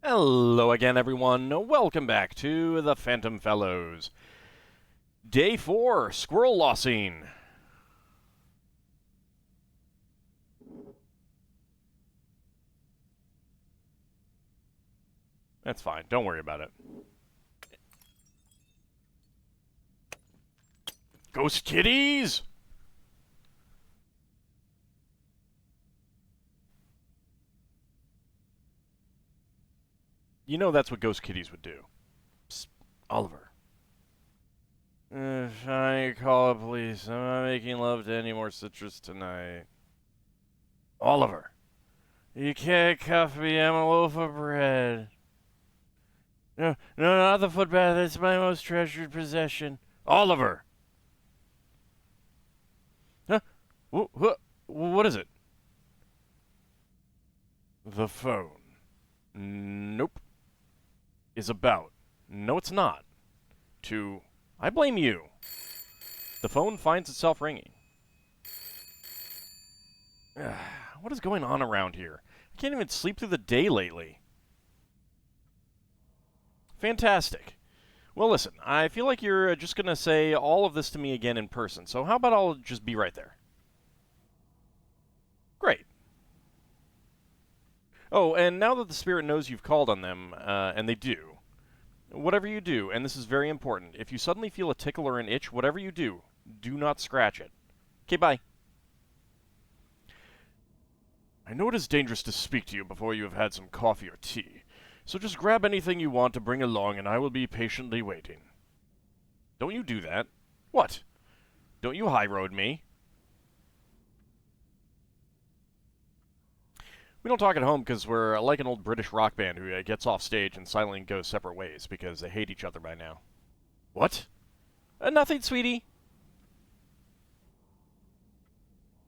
Hello again, everyone. Welcome back to the Phantom Fellows. Day 4, Squirrel Lossing. That's fine. Don't worry about it. Ghost kitties! You know that's what ghost kitties would do. Psst, Oliver. I call the police. I'm not making love to any more citrus tonight. Oliver. You can't cuff me. I'm a loaf of bread. No, not the footbath. It's my most treasured possession. Oliver! Huh? What is it? The phone. Nope. Is about. No, it's not. To. I blame you. The phone finds itself ringing. What is going on around here? I can't even sleep through the day lately. Fantastic. Well, listen, I feel like you're just going to say all of this to me again in person, so how about I'll just be right there? Great. Oh, and now that the spirit knows you've called on them, and they do, whatever you do, and this is very important, if you suddenly feel a tickle or an itch, whatever you do not scratch it. Okay, bye. I know it is dangerous to speak to you before you have had some coffee or tea, so just grab anything you want to bring along and I will be patiently waiting. Don't you do that. What? Don't you high road me? We don't talk at home because we're like an old British rock band who gets off stage and silently goes separate ways because they hate each other by now. What? Nothing, sweetie.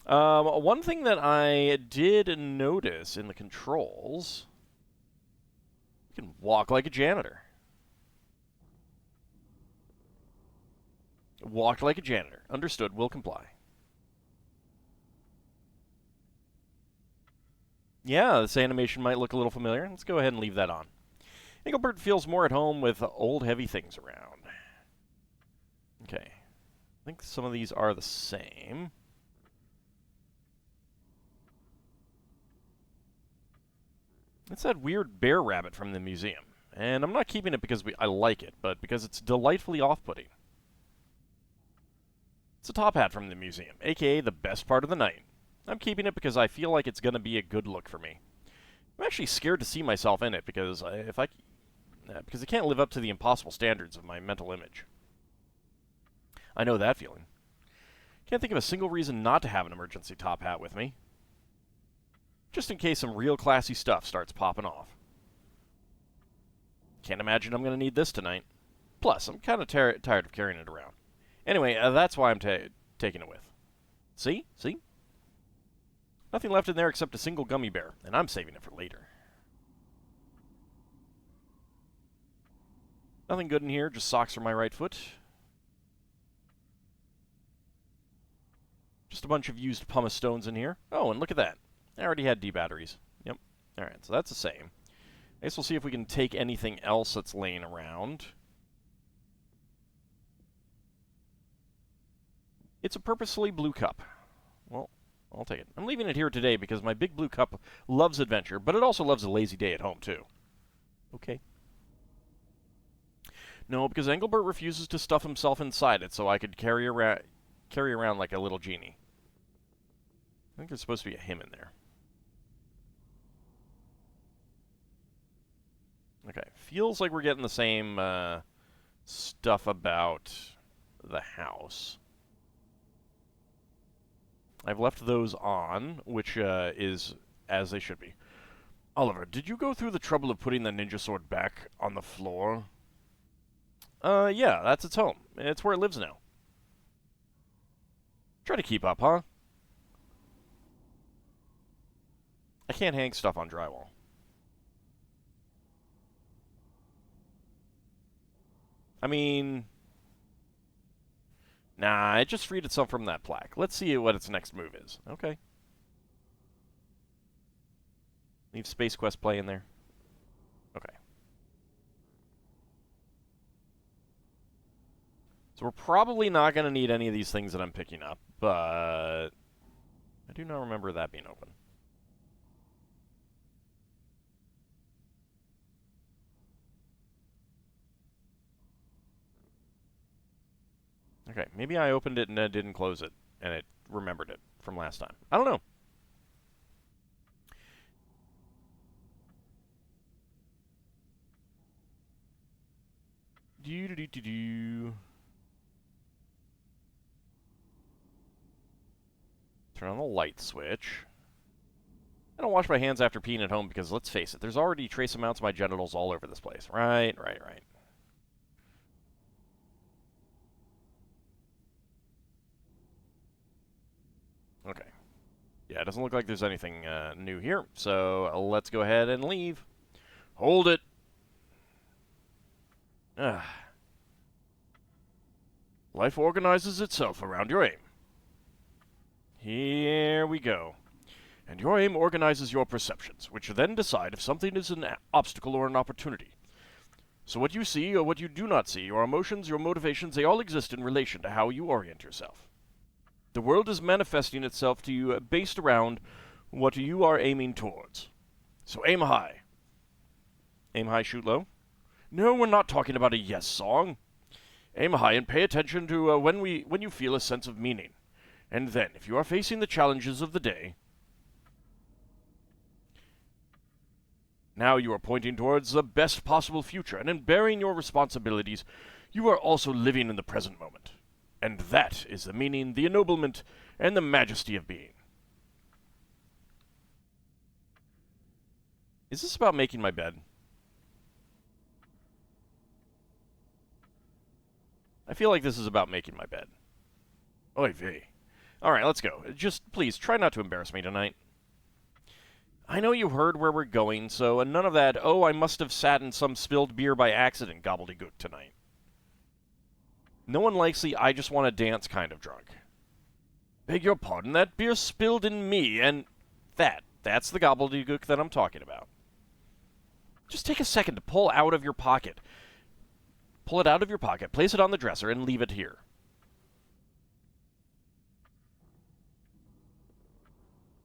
One thing that I did notice in the controls, you can walk like a janitor. Walk like a janitor. Understood. Will comply. Yeah, this animation might look a little familiar. Let's go ahead and leave that on. Engelbert feels more at home with old heavy things around. Okay. I think some of these are the same. It's that weird bear rabbit from the museum. And I'm not keeping it because I like it, but because it's delightfully off-putting. It's a top hat from the museum, aka the best part of the night. I'm keeping it because I feel like it's going to be a good look for me. I'm actually scared to see myself in it because because I can't live up to the impossible standards of my mental image. I know that feeling. Can't think of a single reason not to have an emergency top hat with me. Just in case some real classy stuff starts popping off. Can't imagine I'm going to need this tonight. Plus, I'm kind of tired of carrying it around. Anyway, that's why I'm taking it with. See? See? Nothing left in there except a single gummy bear, and I'm saving it for later. Nothing good in here, just socks for my right foot. Just a bunch of used pumice stones in here. Oh, and look at that. I already had D batteries. Yep. Alright, so that's the same. I guess we'll see if we can take anything else that's laying around. It's a purposely blue cup. Well, I'll take it. I'm leaving it here today because my big blue cup loves adventure, but it also loves a lazy day at home, too. Okay. No, because Engelbert refuses to stuff himself inside it, so I could carry around like a little genie. I think there's supposed to be a hymn in there. Okay, feels like we're getting the same stuff about the house. I've left those on, which is as they should be. Oliver, did you go through the trouble of putting the ninja sword back on the floor? Yeah, that's its home. It's where it lives now. Try to keep up, huh? I can't hang stuff on drywall. I mean... Nah, it just freed itself from that plaque. Let's see what its next move is. Okay. Leave Space Quest play in there. Okay. So we're probably not going to need any of these things that I'm picking up, but I do not remember that being open. Okay, maybe I opened it and didn't close it, and it remembered it from last time. I don't know. Do. Turn on the light switch. I don't wash my hands after peeing at home because, let's face it, there's already trace amounts of my genitals all over this place. Right. Okay. Yeah, it doesn't look like there's anything new here, so let's go ahead and leave. Hold it. Life organizes itself around your aim. Here we go. And your aim organizes your perceptions, which then decide if something is an obstacle or an opportunity. So what you see or what you do not see, your emotions, your motivations, they all exist in relation to how you orient yourself. The world is manifesting itself to you based around what you are aiming towards. So aim high. Aim high, shoot low? No, we're not talking about a yes song. Aim high and pay attention to when you feel a sense of meaning. And then, if you are facing the challenges of the day, now you are pointing towards the best possible future, and in bearing your responsibilities, you are also living in the present moment. And that is the meaning, the ennoblement, and the majesty of being. Is this about making my bed? I feel like this is about making my bed. Oy vey. Alright, let's go. Just, please, try not to embarrass me tonight. I know you heard where we're going, so none of that, oh, I must have sat in some spilled beer by accident gobbledygook tonight. No one likes the I just want to dance kind of drunk. Beg your pardon, that beer spilled in me, and that's the gobbledygook that I'm talking about. Just take a second to pull out of your pocket. Pull it out of your pocket, place it on the dresser, and leave it here.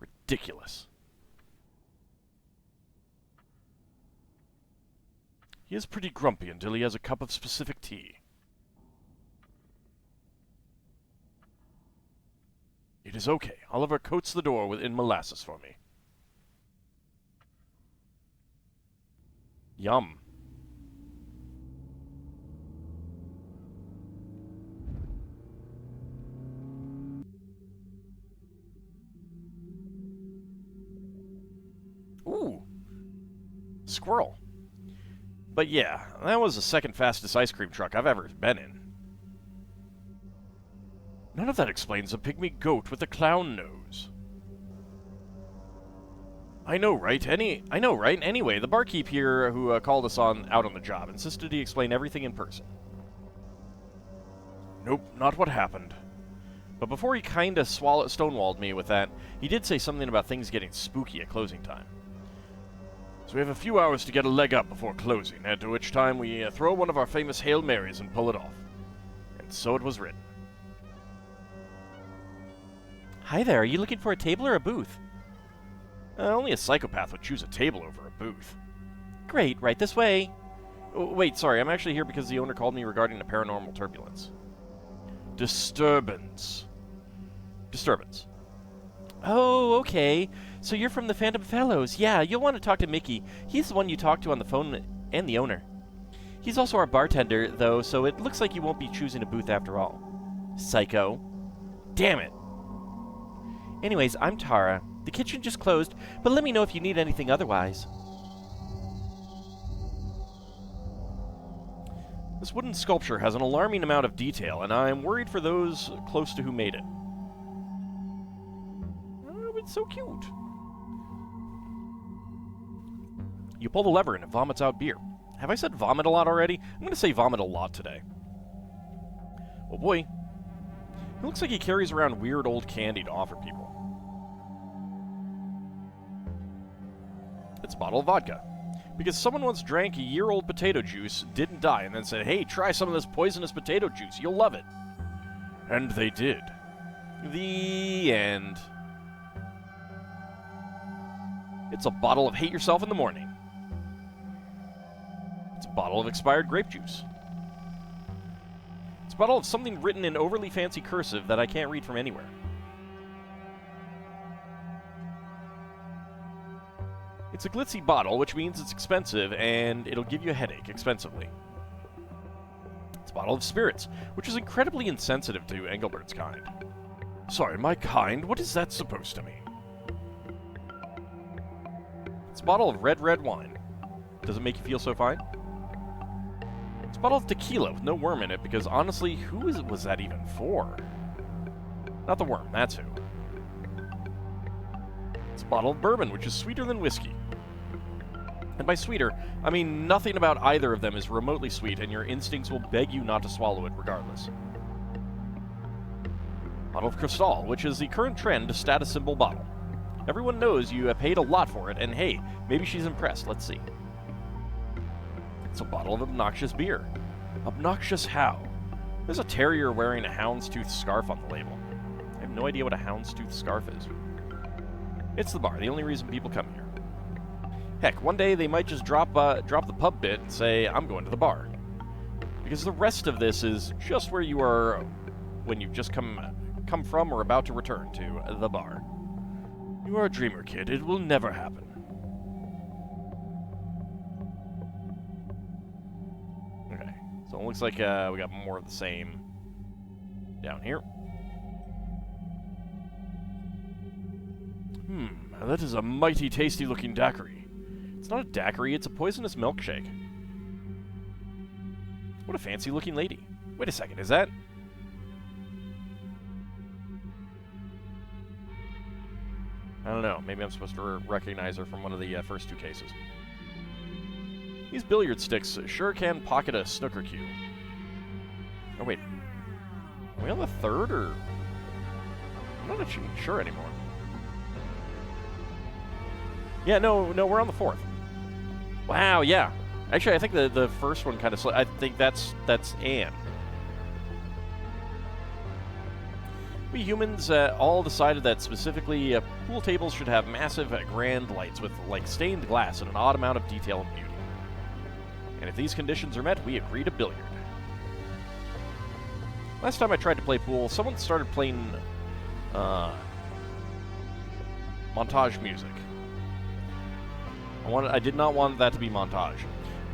Ridiculous. He is pretty grumpy until he has a cup of specific tea. It is okay. Oliver coats the door in molasses for me. Yum. Ooh. Squirrel. But yeah, that was the second fastest ice cream truck I've ever been in. None of that explains a pygmy goat with a clown nose. I know, right? Anyway, the barkeep here who called us out on the job insisted he explain everything in person. Nope, not what happened. But before he kinda stonewalled me with that, he did say something about things getting spooky at closing time. So we have a few hours to get a leg up before closing, at which time we throw one of our famous Hail Marys and pull it off. And so it was written. Hi there, are you looking for a table or a booth? Only a psychopath would choose a table over a booth. Great, right this way. Oh, wait, sorry, I'm actually here because the owner called me regarding a paranormal turbulence. Disturbance. Oh, okay. So you're from the Phantom Fellows. Yeah, you'll want to talk to Mickey. He's the one you talked to on the phone, and the owner. He's also our bartender, though, so it looks like you won't be choosing a booth after all. Psycho. Damn it. Anyways, I'm Tara. The kitchen just closed, but let me know if you need anything otherwise. This wooden sculpture has an alarming amount of detail, and I'm worried for those close to who made it. Oh, it's so cute. You pull the lever and it vomits out beer. Have I said vomit a lot already? I'm going to say vomit a lot today. Oh boy. It looks like he carries around weird old candy to offer people. It's a bottle of vodka. Because someone once drank a year-old potato juice, didn't die, and then said, hey, try some of this poisonous potato juice, you'll love it. And they did. The end. It's a bottle of Hate Yourself in the Morning. It's a bottle of expired grape juice. It's a bottle of something written in overly fancy cursive that I can't read from anywhere. It's a glitzy bottle, which means it's expensive, and it'll give you a headache expensively. It's a bottle of spirits, which is incredibly insensitive to Engelbert's kind. Sorry, my kind? What is that supposed to mean? It's a bottle of red wine. Does it make you feel so fine? It's a bottle of tequila with no worm in it, because honestly, who was that even for? Not the worm, that's who. It's a bottle of bourbon, which is sweeter than whiskey. And by sweeter, I mean nothing about either of them is remotely sweet, and your instincts will beg you not to swallow it regardless. Bottle of Cristal, which is the current trend status symbol bottle. Everyone knows you have paid a lot for it, and hey, maybe she's impressed, let's see. It's a bottle of obnoxious beer. Obnoxious how? There's a terrier wearing a houndstooth scarf on the label. I have no idea what a houndstooth scarf is. It's the bar, the only reason people come here. Heck, one day they might just drop the pub bit and say, I'm going to the bar. Because the rest of this is just where you are when you've just come from or about to return to the bar. You are a dreamer, kid. It will never happen. Okay, so it looks like we got more of the same down here. That is a mighty tasty-looking daiquiri. It's not a daiquiri, it's a poisonous milkshake. What a fancy-looking lady. Wait a second, is that... I don't know, maybe I'm supposed to recognize her from one of the first two cases. These billiard sticks sure can pocket a snooker cue. Oh wait, are we on the third, or... I'm not actually sure anymore. Yeah, no, we're on the fourth. Wow, yeah. Actually, I think the first one kind of... I think that's Anne. We humans all decided that specifically pool tables should have massive grand lights with, like, stained glass and an odd amount of detail and beauty. And if these conditions are met, we agree to billiard. Last time I tried to play pool, someone started playing montage music. I did not want that to be montage.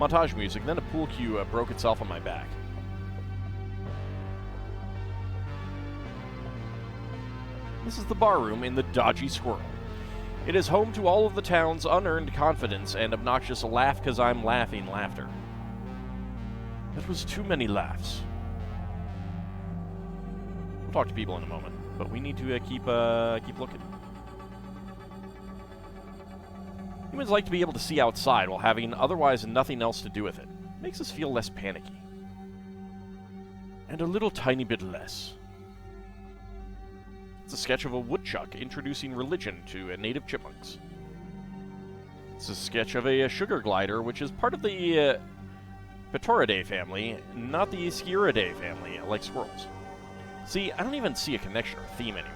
Montage music, then a pool cue broke itself on my back. This is the bar room in the Dodgy Squirrel. It is home to all of the town's unearned confidence and obnoxious laugh 'cause I'm laughing laughter. That was too many laughs. We'll talk to people in a moment, but we need to keep looking. Humans like to be able to see outside while having otherwise nothing else to do with it. Makes us feel less panicky. And a little tiny bit less. It's a sketch of a woodchuck introducing religion to native chipmunks. It's a sketch of a sugar glider, which is part of the Pterodae family, not the Sciuridae family, like squirrels. See, I don't even see a connection or theme anymore.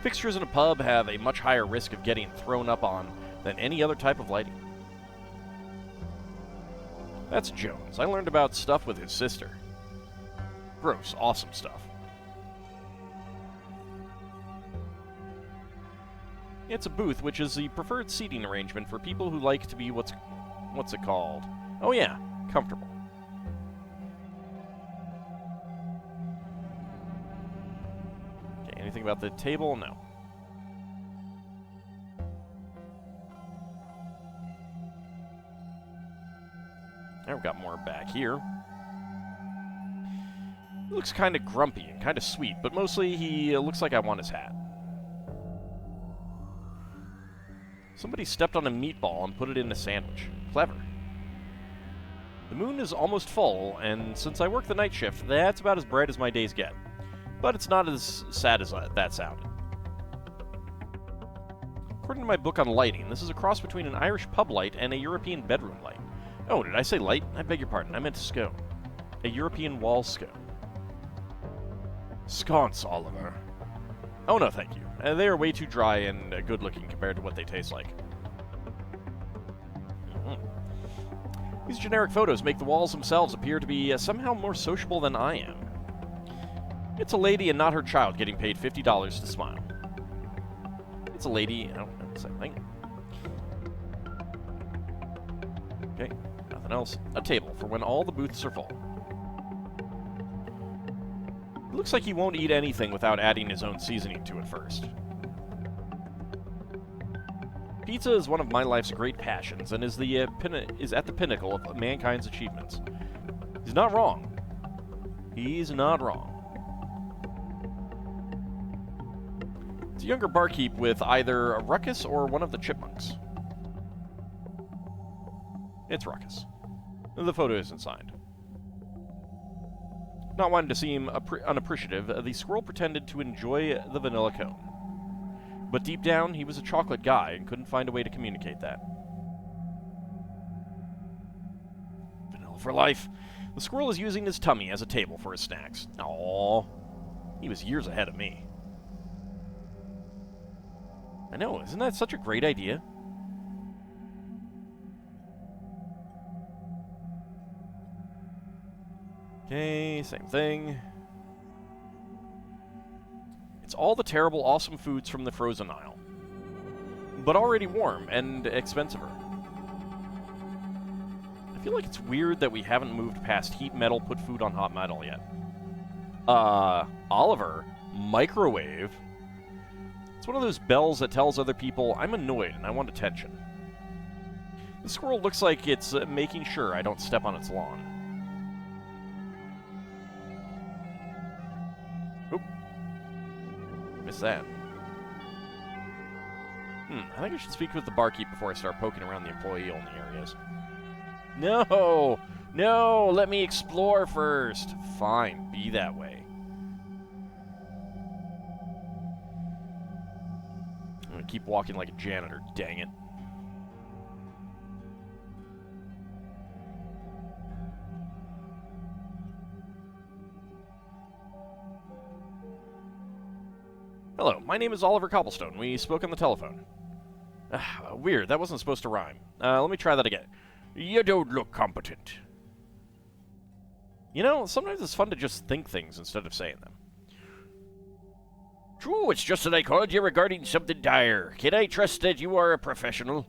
Fixtures in a pub have a much higher risk of getting thrown up on than any other type of lighting. That's Jones. I learned about stuff with his sister. Gross, awesome stuff. It's a booth, which is the preferred seating arrangement for people who like to be what's it called? Oh yeah, comfortable. Okay, anything about the table? No. Now we've got more back here. He looks kind of grumpy and kind of sweet, but mostly he looks like I want his hat. Somebody stepped on a meatball and put it in a sandwich. Clever. The moon is almost full, and since I work the night shift, that's about as bright as my days get. But it's not as sad as that sounded. According to my book on lighting, this is a cross between an Irish pub light and a European bedroom light. Oh, did I say light? I beg your pardon. I meant scone. A European wall scone. Sconce, Oliver. Oh, no, thank you. They are way too dry and good-looking compared to what they taste like. These generic photos make the walls themselves appear to be somehow more sociable than I am. It's a lady and not her child getting paid $50 to smile. It's a lady, I don't know, same thing. Okay, nothing else. A table for when all the booths are full. It looks like he won't eat anything without adding his own seasoning to it first. Pizza is one of my life's great passions and is at the pinnacle of mankind's achievements. He's not wrong. He's not wrong. It's a younger barkeep with either a Ruckus or one of the chipmunks. It's Ruckus. The photo isn't signed. Not wanting to seem unappreciative, the squirrel pretended to enjoy the vanilla cone. But deep down, he was a chocolate guy and couldn't find a way to communicate that. Vanilla for life. The squirrel is using his tummy as a table for his snacks. Aww. He was years ahead of me. I know, isn't that such a great idea? Okay, same thing. It's all the terrible, awesome foods from the frozen aisle. But already warm and expensiver. I feel like it's weird that we haven't moved past heat metal, put food on hot metal yet. Oliver, microwave. It's one of those bells that tells other people, I'm annoyed and I want attention. The squirrel looks like it's making sure I don't step on its lawn. Oop. Missed that. I think I should speak with the barkeep before I start poking around the employee-only areas. No! No! Let me explore first! Fine, be that way. I'm gonna keep walking like a janitor, dang it. Hello, my name is Oliver Cobblestone. We spoke on the telephone. Weird, that wasn't supposed to rhyme. Let me try that again. You don't look competent. You know, sometimes it's fun to just think things instead of saying them. True, it's just that I called you regarding something dire. Can I trust that you are a professional?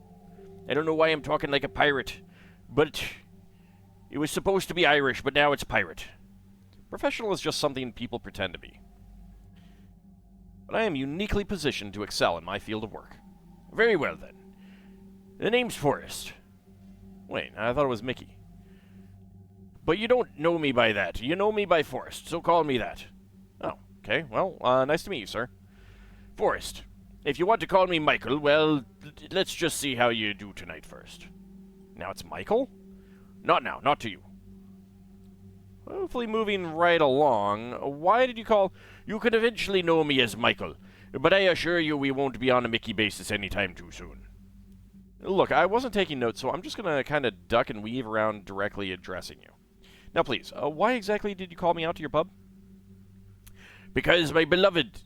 I don't know why I'm talking like a pirate, but it was supposed to be Irish, but now it's pirate. Professional is just something people pretend to be. But I am uniquely positioned to excel in my field of work. Very well, then. The name's Forrest. Wait, I thought it was Mickey. But you don't know me by that. You know me by Forrest, so call me that. Oh, okay. Well, nice to meet you, sir. Forrest. If you want to call me Michael, well, let's just see how you do tonight first. Now it's Michael? Not now, not to you. Hopefully moving right along. Why did you call... You could eventually know me as Michael, but I assure you we won't be on a Mickey basis anytime too soon. Look, I wasn't taking notes, so I'm just going to kind of duck and weave around directly addressing you. Now, please, why exactly did you call me out to your pub? Because my beloved...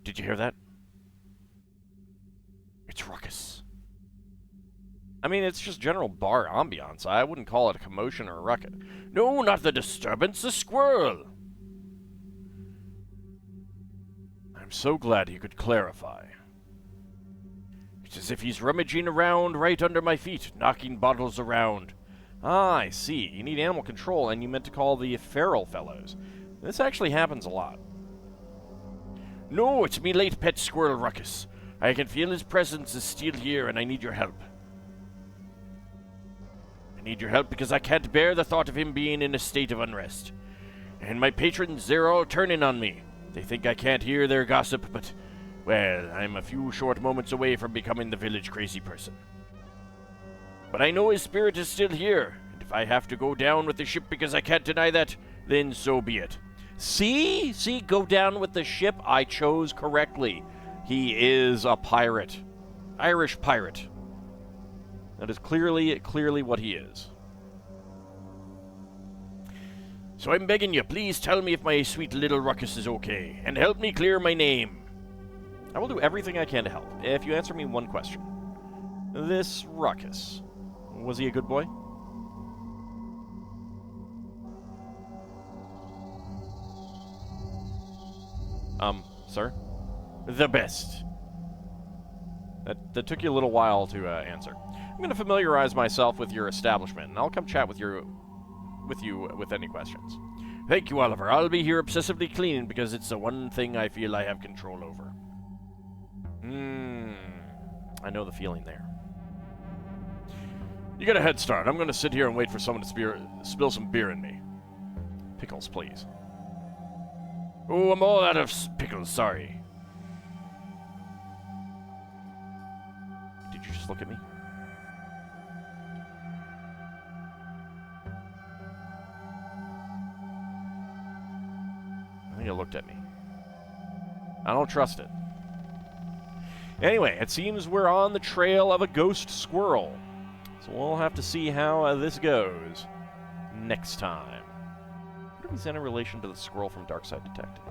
Did you hear that? It's Ruckus. I mean, it's just general bar ambiance. I wouldn't call it a commotion or a ruckus. No, not the disturbance, the squirrel. I'm so glad he could clarify. It's as if he's rummaging around right under my feet, knocking bottles around. Ah, I see. You need animal control, and you meant to call the feral fellows. This actually happens a lot. No, it's me late pet squirrel Ruckus. I can feel his presence is still here, and I need your help. I need your help because I can't bear the thought of him being in a state of unrest. And my patrons, they're all turning on me. They think I can't hear their gossip, but, well, I'm a few short moments away from becoming the village crazy person. But I know his spirit is still here, and if I have to go down with the ship because I can't deny that, then so be it. See? See, go down with the ship? I chose correctly. He is a pirate. Irish pirate. That is clearly what he is. So I'm begging you, please tell me if my sweet little ruckus is okay, and help me clear my name. I will do everything I can to help, if you answer me one question. This ruckus, was he a good boy? Sir? The best. That took you a little while to answer. I'm going to familiarize myself with your establishment, and I'll come chat with you with any questions. Thank you, Oliver. I'll be here obsessively cleaning because it's the one thing I feel I have control over. I know the feeling there. You get a head start. I'm going to sit here and wait for someone to spill some beer in me. Pickles, please. Oh, I'm all out of pickles, sorry. Did you just look at me? I think it looked at me. I don't trust it. Anyway, it seems we're on the trail of a ghost squirrel. So we'll have to see how this goes next time. What is in relation to the squirrel from Darkside Detective?